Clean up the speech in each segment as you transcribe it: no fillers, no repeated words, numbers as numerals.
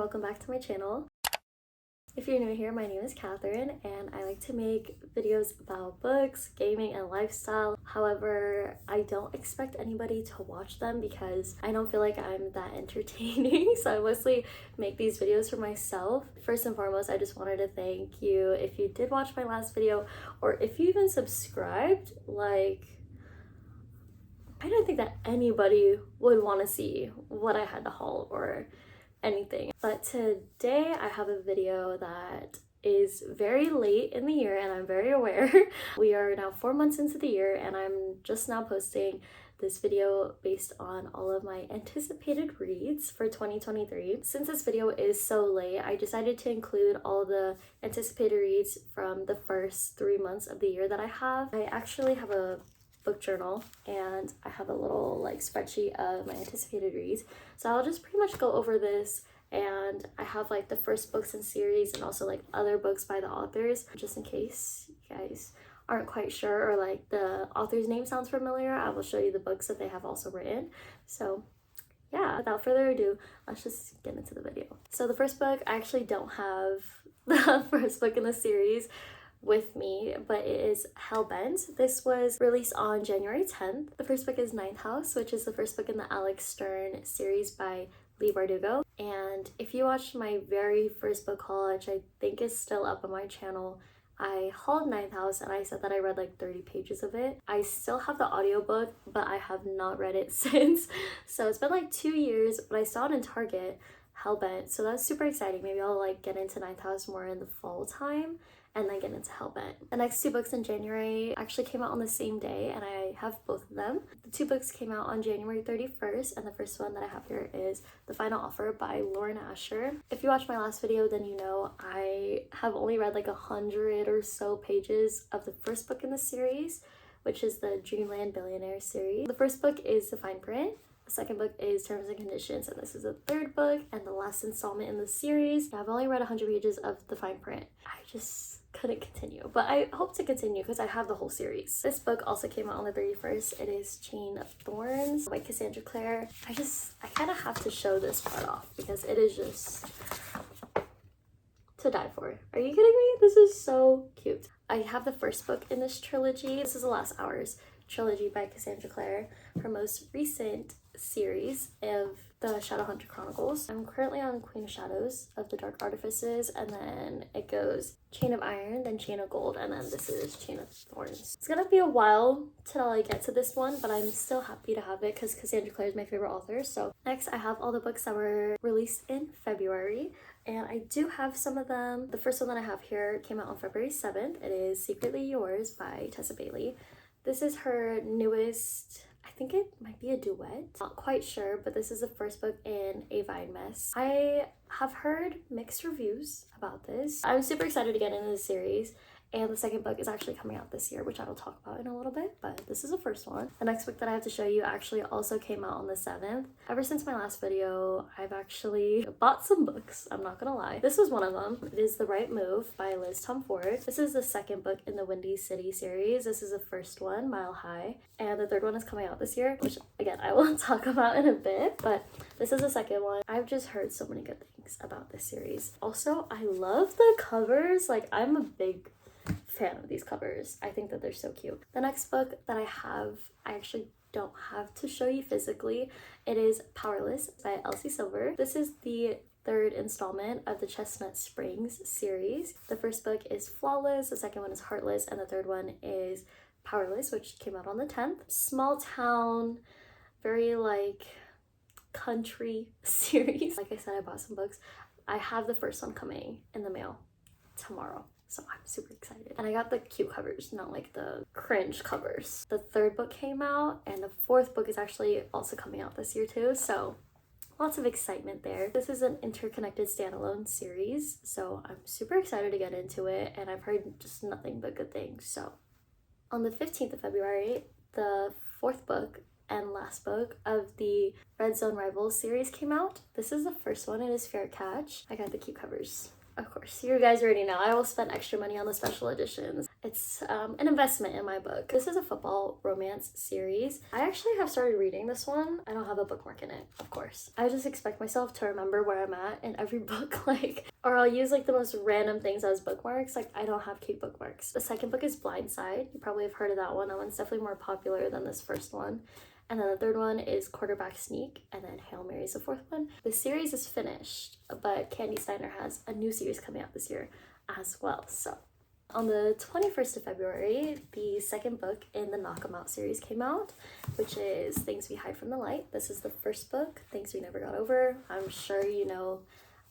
Welcome back to my channel. If you're new here, my name is Catherine and I like to make videos about books, gaming, and lifestyle. However, I don't expect anybody to watch them because I don't feel like I'm that entertaining, so I mostly make these videos for myself. First and foremost, I just wanted to thank you if you did watch my last video or if you even subscribed. I don't think that anybody would want to see what I had to haul or anything. But today I have a video that is very late in the year and I'm very aware. We are now 4 months into the year and I'm just now posting this video based on all of my anticipated reads for 2023. Since this video is so late, I decided to include all the anticipated reads from the first 3 months of the year that I have. I actually have a book journal and I have a little spreadsheet of my anticipated reads, so I'll just pretty much go over this, and I have the first books in series and also other books by the authors just in case you guys aren't quite sure or the author's name sounds familiar. I will show you the books that they have also written. So yeah, without further ado, let's just get into the video. So the first book, I actually don't have the first book in the series with me, but it is Hellbent. This was released on January 10th. The first book is Ninth House, which is the first book in the Alex Stern series by Leigh Bardugo. And if you watched my very first book haul, which I think is still up on my channel, I hauled Ninth House and I said that I read 30 pages of it. I still have the audiobook, but I have not read it since. So it's been 2 years, but I saw it in Target, Hellbent. So that's super exciting. Maybe I'll get into Ninth House more in the fall time and then get into Hellbent. The next 2 books in January actually came out on the same day and I have both of them. The 2 books came out on January 31st and the first one that I have here is The Final Offer by Lauren Asher. If you watched my last video, then you know I have only read 100 or so pages of the first book in the series, which is the Dreamland Billionaire series. The first book is The Fine Print. The second book is Terms and Conditions, and this is the third book and the last installment in the series. I've only read 100 pages of The Fine Print. I just couldn't continue, but I hope to continue because I have the whole series. This book also came out on the 31st. It is Chain of Thorns by Cassandra Clare. I kind of have to show this part off because it is just to die for. Are you kidding me? This is so cute. I have the first book in this trilogy. This is The Last Hours trilogy by Cassandra Clare, her most recent series of the Shadowhunter Chronicles. I'm currently on Queen of Shadows of the Dark Artifices, and then it goes Chain of Iron, then Chain of Gold, and then this is Chain of Thorns. It's gonna be a while till I get to this one, but I'm still happy to have it because Cassandra Clare is my favorite author. So next I have all the books that were released in February, and I do have some of them. The first one that I have here came out on February 7th. It is Secretly Yours by Tessa Bailey. This is her newest, I think it might be a duet. Not quite sure, but this is the first book in A Vine Mess. I have heard mixed reviews about this. I'm super excited to get into this series. And the second book is actually coming out this year, which I will talk about in a little bit, but this is the first one. The next book that I have to show you actually also came out on the 7th. Ever since my last video, I've actually bought some books, I'm not gonna lie. This was one of them. It is The Right Move by Liz Tom Ford. This is the second book in the Windy City series. This is the first one, Mile High, and the third one is coming out this year, which again, I will talk about in a bit, but this is the second one. I've just heard so many good things about this series. Also, I love the covers. I'm a big fan of these covers. I think that they're so cute. The next book that I have, I actually don't have to show you physically. It is Powerless by Elsie Silver. This is the third installment of the Chestnut Springs series. The first book is Flawless, the second one is Heartless, and the third one is Powerless, which came out on the 10th. Small town, very country series. Like I said, I bought some books. I have the first one coming in the mail tomorrow. So I'm super excited. And I got the cute covers, not the cringe covers. The third book came out and the fourth book is actually also coming out this year too. So lots of excitement there. This is an interconnected standalone series. So I'm super excited to get into it. And I've heard just nothing but good things. So on the 15th of February, the fourth book and last book of the Red Zone Rivals series came out. This is the first one. It is Fair Catch. I got the cute covers Of course, you guys already know I will spend extra money on the special editions. It's an investment in my book. This is a football romance series. I actually have started reading this one. I don't have a bookmark in it, of course. I just expect myself to remember where I'm at in every book, or I'll use the most random things as bookmarks. I don't have cute bookmarks. The second book is Blindside. You probably have heard of that one. That one's definitely more popular than this first one. And then the third one is Quarterback Sneak, and then Hail Mary is the fourth one. The series is finished, but Candy Steiner has a new series coming out this year as well. So on the 21st of February, the second book in the Knock 'Em Out series came out, which is Things We Hide from the Light. This is the first book, Things We Never Got Over. I'm sure you know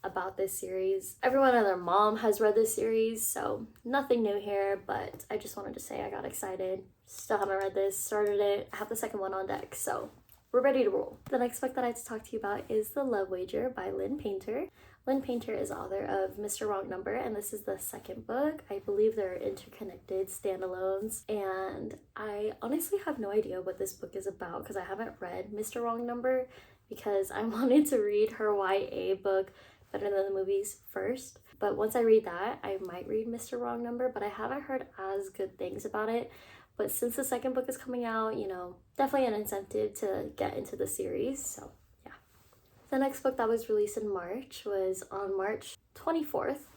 about this series. Everyone and their mom has read this series, so nothing new here, but I just wanted to say I got excited. Still haven't read this, started it, I have the second one on deck, so we're ready to roll. The next book that I have to talk to you about is The Love Wager by Lynn Painter. Lynn Painter is author of Mr. Wrong Number, and this is the second book. I believe they're interconnected standalones, and I honestly have no idea what this book is about because I haven't read Mr. Wrong Number because I wanted to read her YA book Better Than the Movies first. But once I read that, I might read Mr. Wrong Number, but I haven't heard as good things about it. But since the second book is coming out, definitely an incentive to get into the series, so yeah. The next book that was released in March was on March 24th.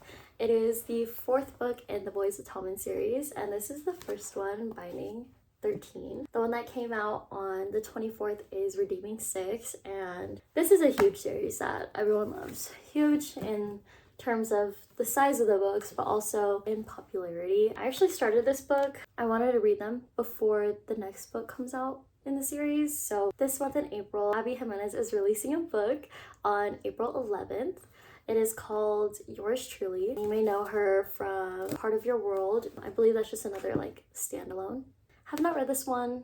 It is the fourth book in the Boys of Tommen series, and this is the first one, Binding 13. The one that came out on the 24th is Redeeming 6, and this is a huge series that everyone loves. Huge in terms of the size of the books, but also in popularity. I actually started this book. I wanted to read them before the next book comes out in the series. So this month in April, Abby Jimenez is releasing a book on April 11th. It is called Yours Truly. You may know her from Part of Your World. I believe that's just another standalone. Have not read this one,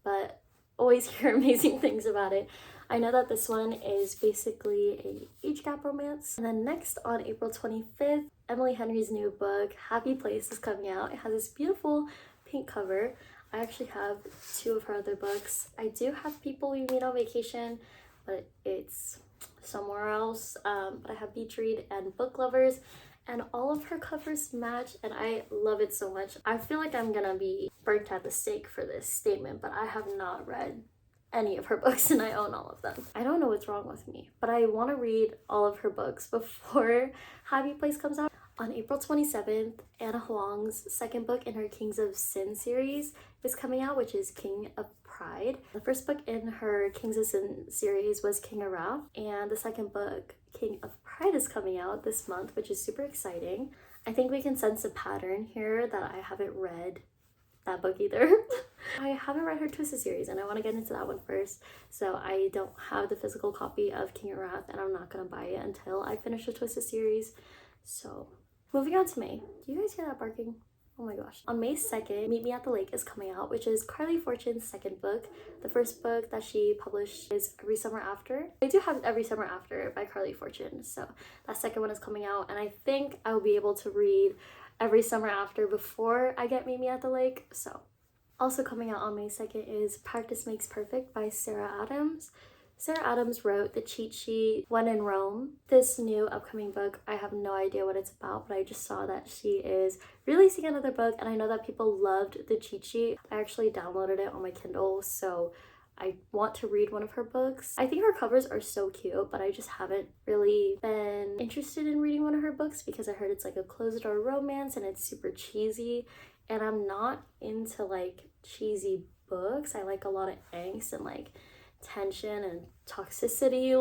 but always hear amazing things about it. I know that this one is basically a age gap romance. And then next on April 25th, Emily Henry's new book, Happy Place, is coming out. It has this beautiful pink cover. I actually have two of her other books. I do have People We Meet on Vacation, but it's somewhere else. But I have Beach Read and Book Lovers, and all of her covers match, and I love it so much. I feel like I'm gonna be burnt at the stake for this statement, but I have not read any of her books and I own all of them. I don't know what's wrong with me, but I want to read all of her books before Happy Place comes out. On April 27th, Anna Huang's second book in her Kings of Sin series is coming out, which is King of Pride. The first book in her Kings of Sin series was King of Wrath, and the second book, King of Pride, is coming out this month, which is super exciting. I think we can sense a pattern here that I haven't read that book either. I haven't read her Twisted series and I want to get into that one first, so I don't have the physical copy of King of Wrath and I'm not gonna buy it until I finish the Twisted series. So moving on to May. Do you guys hear that barking? Oh my gosh. On May 2nd, Meet Me at the Lake is coming out, which is Carly Fortune's second book. The first book that she published is Every Summer After. I do have Every Summer After by Carly Fortune, so that second one is coming out, and I think I will be able to read Every Summer After before I get Meet Me at the Lake. So also coming out on May 2nd is Practice Makes Perfect by Sarah Adams. Sarah Adams wrote The Cheat Sheet, When in Rome. This new upcoming book, I have no idea what it's about, but I just saw that she is releasing another book, and I know that people loved The Cheat Sheet. I actually downloaded it on my Kindle, so I want to read one of her books. I think her covers are so cute, but I just haven't really been interested in reading one of her books because I heard it's a closed-door romance and it's super cheesy, and I'm not into cheesy books. I like a lot of angst and tension and toxicity.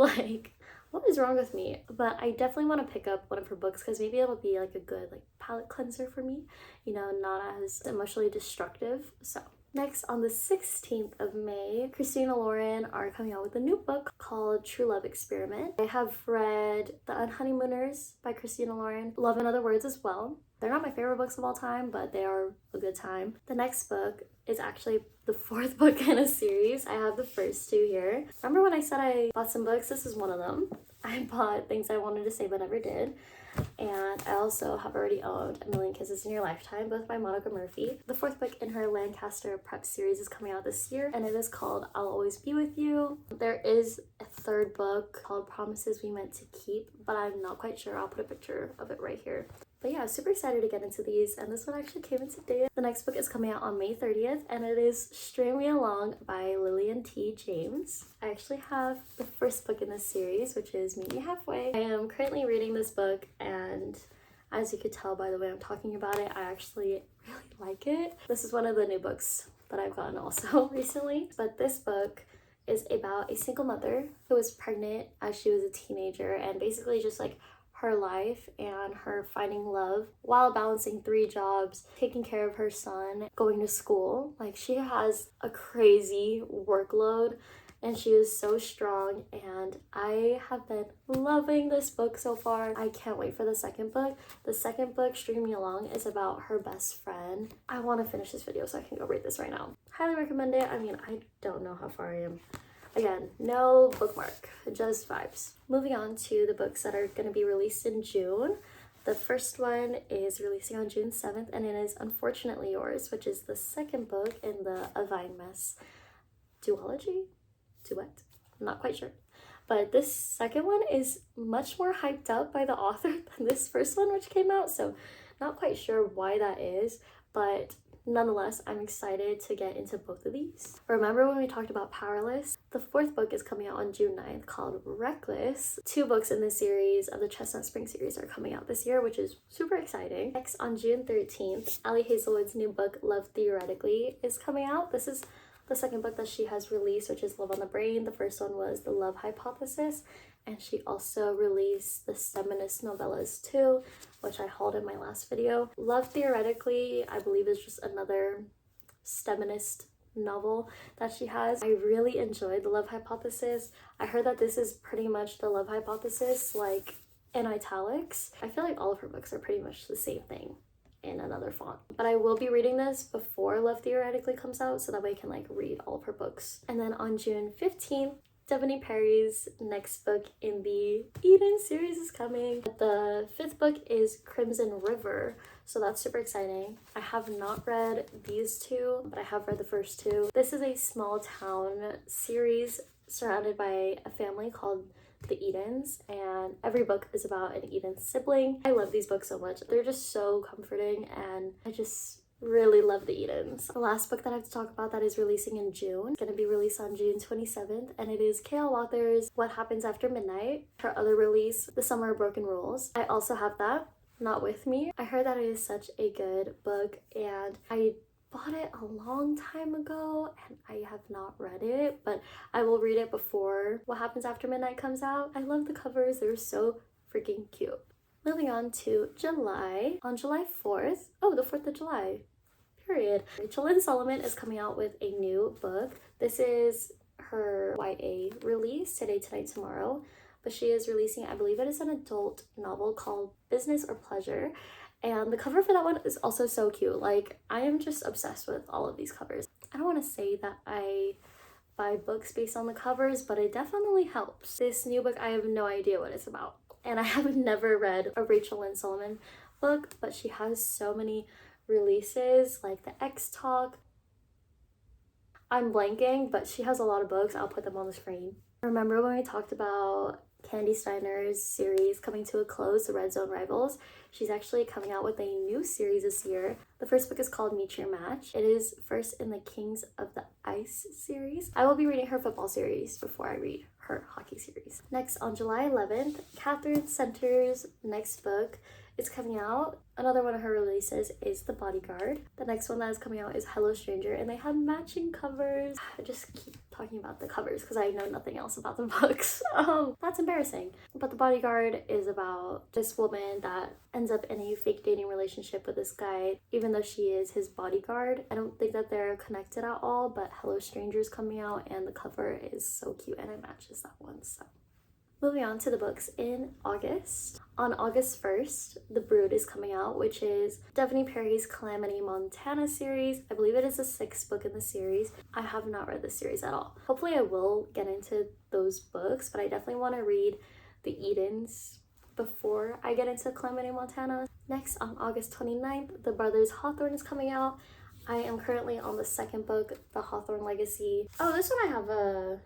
What is wrong with me? But I definitely want to pick up one of her books because maybe it'll be a good palate cleanser for me, not as emotionally destructive. So next, on the 16th of May, Christina Lauren are coming out with a new book called True Love Experiment. I have read The Unhoneymooners by Christina Lauren, Love in Other Words as well. They're not my favorite books of all time, but they are a good time. The next book is actually the fourth book in a series. I have the first two here. Remember when I said I bought some books? This is one of them. I bought Things I Wanted to Say But Never Did. And I also have already owned A Million Kisses in Your Lifetime, both by Monica Murphy. The fourth book in her Lancaster Prep series is coming out this year, and it is called I'll Always Be With You. There is a third book called Promises We Meant to Keep, but I'm not quite sure. I'll put a picture of it right here. But yeah, super excited to get into these, and this one actually came in today. The next book is coming out on May 30th, and it is String Me Along by Lillian T. James. I actually have the first book in this series, which is Meet Me Halfway. I am currently reading this book, and as you could tell by the way I'm talking about it, I actually really like it. This is one of the new books that I've gotten also recently, but this book is about a single mother who was pregnant as she was a teenager, and basically just like her life and her finding love while balancing 3 jobs, taking care of her son, going to school. Like, she has a crazy workload and she is so strong, and I have been loving this book so far. I can't wait for the second book. The second book, String Me Along, is about her best friend. I want to finish this video so I can go read this right now. Highly recommend it. I mean, I don't know how far I am. Again, no bookmark, just vibes. Moving on to the books that are going to be released in June. The first one is releasing on June 7th, and it is Unfortunately Yours, which is the second book in the A Vine Mess duology? Duet? I'm not quite sure. But this second one is much more hyped up by the author than this first one, which came out, so not quite sure why that is, but nonetheless, I'm excited to get into both of these. Remember when we talked about Powerless? The fourth book is coming out on June 9th called Reckless. 2 books in this series of the Chestnut Spring series are coming out this year, which is super exciting. Next, on June 13th, Ali Hazelwood's new book, Love Theoretically, is coming out. This is the second book that she has released, which is Love on the Brain. The first one was The Love Hypothesis, and she also released the STEMinist novellas too, which I hauled in my last video. Love Theoretically, I believe, is just another STEMinist novel that she has. I really enjoyed The Love Hypothesis. I heard that this is pretty much The Love Hypothesis, like in italics. I feel like all of her books are pretty much the same thing in another font. But I will be reading this before Love Theoretically comes out, so that way I can like read all of her books. And then on June 15th, Devoney Perry's next book in the Eden series is coming. The 5th book is Crimson River, so that's super exciting. I have not read these 2, but I have read the first 2. This is a small town series surrounded by a family called the Edens, and every book is about an Eden sibling. I love these books so much. They're just so comforting, and I just really love the Edens. The last book that I have to talk about that is releasing in June. It's going to be released on June 27th, and it is K.L. Walker's What Happens After Midnight. Her other release, The Summer of Broken Rules. I also have that, not with me. I heard that it is such a good book, and I bought it a long time ago and I have not read it, but I will read it before What Happens After Midnight comes out. I love the covers. They're so freaking cute. Moving on to July. On July 4th, the 4th of July, period. Rachel Lynn Solomon is coming out with a new book. This is her YA release, Today, Tonight, Tomorrow, but she is releasing, I believe it is an adult novel called Business or Pleasure. And the cover for that one is also so cute. Like, I am just obsessed with all of these covers. I don't want to say that I buy books based on the covers, but it definitely helps. This new book, I have no idea what it's about. And I have never read a Rachel Lynn Solomon book, but she has so many releases, like the X Talk. I'm blanking, but she has a lot of books. I'll put them on the screen. Remember when we talked about Candy Steiner's series coming to a close, The Red Zone Rivals? She's actually coming out with a new series this year. The first book is called Meet Your Match. It is first in the Kings of the Ice series. I will be reading her football series before I read her hockey series. Next, on July 11th, Catherine Center's next book is coming out. Another one of her releases is The Bodyguard. The next one that is coming out is Hello Stranger, and they have matching covers. I just keep talking about the covers because I know nothing else about the books. That's embarrassing. But The Bodyguard is about this woman that ends up in a fake dating relationship with this guy, even though she is his bodyguard. I don't think that they're connected at all, but Hello Stranger is coming out, and the cover is so cute, and it matches that one, so. Moving on to the books in August. On August 1st, The Brood is coming out, which is Devoney Perry's Calamity Montana series. I believe it is the 6th book in the series. I have not read this series at all. Hopefully I will get into those books, but I definitely want to read the Edens before I get into Calamity Montana. Next, on August 29th, The Brothers Hawthorne is coming out. I am currently on the second book, The Hawthorne Legacy. Oh, this one I have a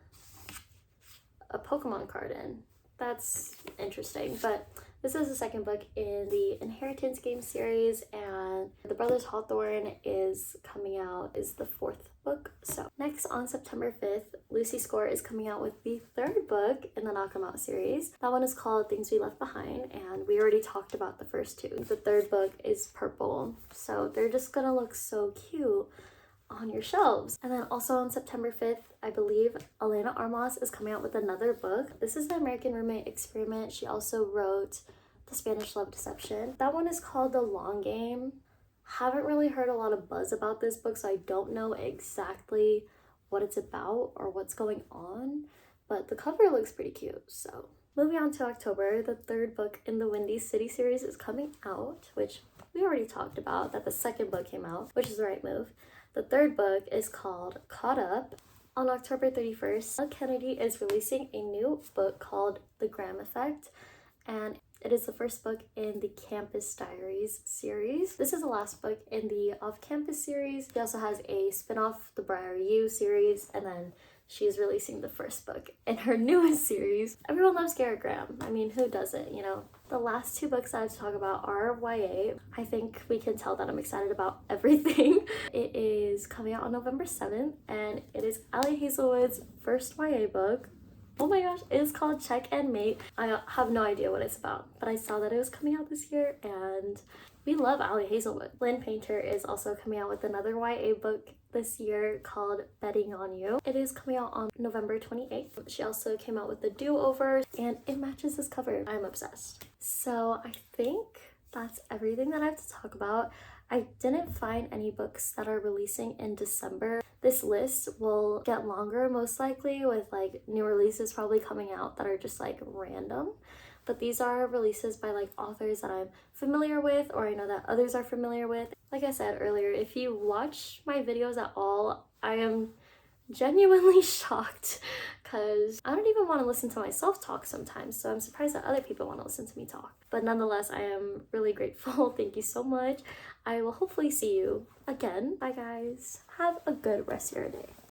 Pokemon card in. That's interesting, but this is the second book in the Inheritance game series, and The Brothers Hawthorne is coming out, is the fourth book. So next, on September 5th, Lucy Score is coming out with the third book in the Knock 'Em Out series. That one is called Things We Left Behind, and we already talked about the first two. The third book is purple, so they're just gonna look so cute on your shelves. And then also on September 5th, I believe Elena Armas is coming out with another book. This is The American Roommate Experiment. She also wrote The Spanish Love Deception. That one is called The Long Game. Haven't really heard a lot of buzz about this book, so I don't know exactly what it's about or what's going on, but the cover looks pretty cute. So moving on to October, the third book in the Windy City series is coming out, which we already talked about, that the second book came out, which is the right move. The third book is called Caught Up. On October 31st, Doug Kennedy is releasing a new book called The Graham Effect, and it is the first book in the Campus Diaries series. This is the last book in the Off-Campus series. He also has a spin-off, the Briar U series, and then she's releasing the first book in her newest series. Everyone loves Garrett Graham. I mean, who doesn't, you know? The last two books I have to talk about are YA. I think we can tell that I'm excited about everything. It is coming out on November 7th, and it is Ali Hazelwood's first YA book. Oh my gosh, it is called Check and Mate. I have no idea what it's about, but I saw that it was coming out this year, and we love Ali Hazelwood. Lynn Painter is also coming out with another YA book this year called Betting on You. It is coming out on November 28th. She also came out with The Do-Over, and it matches this cover. I'm obsessed. So I think that's everything that I have to talk about. I didn't find any books that are releasing in December. This list will get longer most likely, with like new releases probably coming out that are just like random. But these are releases by like authors that I'm familiar with, or I know that others are familiar with. Like I said earlier, if you watch my videos at all, I am genuinely shocked because I don't even want to listen to myself talk sometimes, so I'm surprised that other people want to listen to me talk. But nonetheless, I am really grateful. Thank you so much. I will hopefully see you again. Bye guys. Have a good rest of your day.